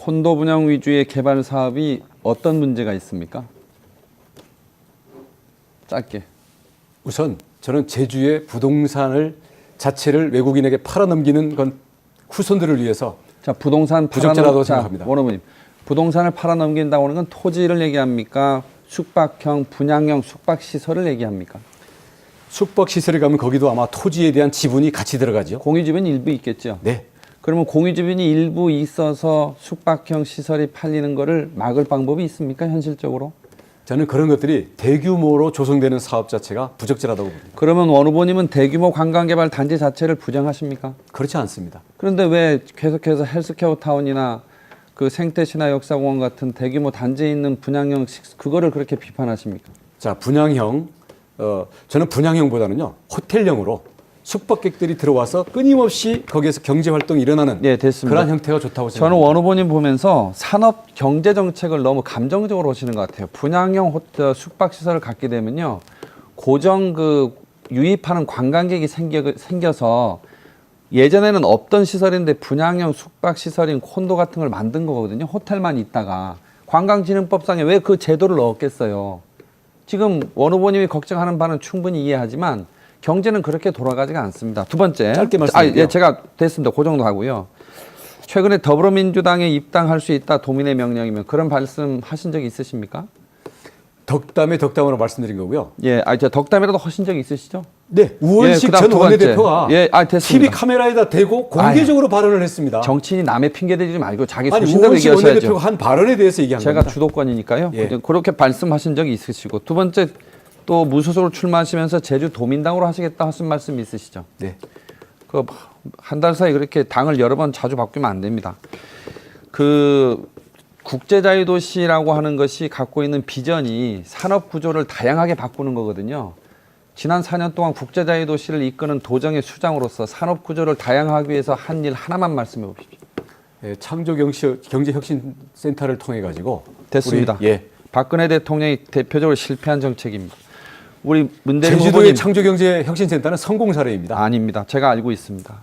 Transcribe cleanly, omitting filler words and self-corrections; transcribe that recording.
콘도 분양 위주의 개발 사업이 어떤 문제가 있습니까? 짧게. 우선 저는 제주의 부동산을 자체를 외국인에게 팔아넘기는 건 후손들을 위해서 자, 부동산 부적절하다고 생각합니다. 원어머님, 부동산을 팔아넘긴다고 하는 건 토지를 얘기합니까? 숙박형, 분양형 숙박시설을 얘기합니까? 숙박시설에 가면 거기도 아마 토지에 대한 지분이 같이 들어가죠. 공유주변이 일부 있겠죠? 네. 그러면 공유주변이 일부 있어서 숙박형 시설이 팔리는 거를 막을 방법이 있습니까? 현실적으로? 저는 그런 것들이 대규모로 조성되는 사업 자체가 부적절하다고 봅니다. 그러면 원 후보님은 대규모 관광개발 단지 자체를 부정하십니까? 그렇지 않습니다. 그런데 왜 계속해서 헬스케어 타운이나 그 생태신화 역사공원 같은 대규모 단지에 있는 분양형 그거를 그렇게 비판하십니까? 자, 분양형, 저는 분양형보다는요, 호텔형으로 숙박객들이 들어와서 끊임없이 거기에서 경제활동이 일어나는 네, 됐습니다. 그런 형태가 좋다고 생각합니다. 저는 원 후보님 보면서 산업 경제 정책을 너무 감정적으로 하시는 것 같아요. 분양형 숙박시설을 갖게 되면요, 고정 그 유입하는 관광객이 생겨서 예전에는 없던 시설인데 분양형 숙박시설인 콘도 같은 걸 만든 거거든요. 호텔만 있다가 관광진흥법상에 왜 그 제도를 넣었겠어요. 지금 원 후보님이 걱정하는 바는 충분히 이해하지만 경제는 그렇게 돌아가지가 않습니다. 두 번째. 짧게 말씀드릴게요. 예, 제가 됐습니다. 그 정도 하고요. 최근에 더불어민주당에 입당할 수 있다 도민의 명령이면 그런 말씀 하신 적이 있으십니까? 덕담에 덕담으로 말씀드린 거고요. 예, 제가 덕담이라도 하신 적이 있으시죠? 네, 우원식 그다음 전 두 번째. 원내대표가 예, 됐습니다. TV 카메라에다 대고 공개적으로 발언을 했습니다. 정치인이 남의 핑계 대지 말고 자기 아니, 소신대로 우원식 얘기하셔야죠. 원내대표가 한 발언에 대해서 얘기한 제가 겁니다. 주도권이니까요. 예. 그렇게 말씀하신 적이 있으시고 두 번째 또 무소속으로 출마하시면서 제주 도민당으로 하시겠다 하신 말씀 있으시죠? 네. 그 한 달 사이 그렇게 당을 여러 번 자주 바뀌면 안 됩니다. 그 국제자유도시라고 하는 것이 갖고 있는 비전이 산업 구조를 다양하게 바꾸는 거거든요. 지난 4년 동안 국제자유도시를 이끄는 도정의 수장으로서 산업 구조를 다양하기 위해서 한 일 하나만 말씀해 보십시오. 예, 창조경제혁신센터를 통해 가지고 됐습니다. 우리, 예, 박근혜 대통령이 대표적으로 실패한 정책입니다. 우리 문대리 제주도의 후보님 창조경제혁신센터는 성공 사례입니다. 아닙니다. 제가 알고 있습니다.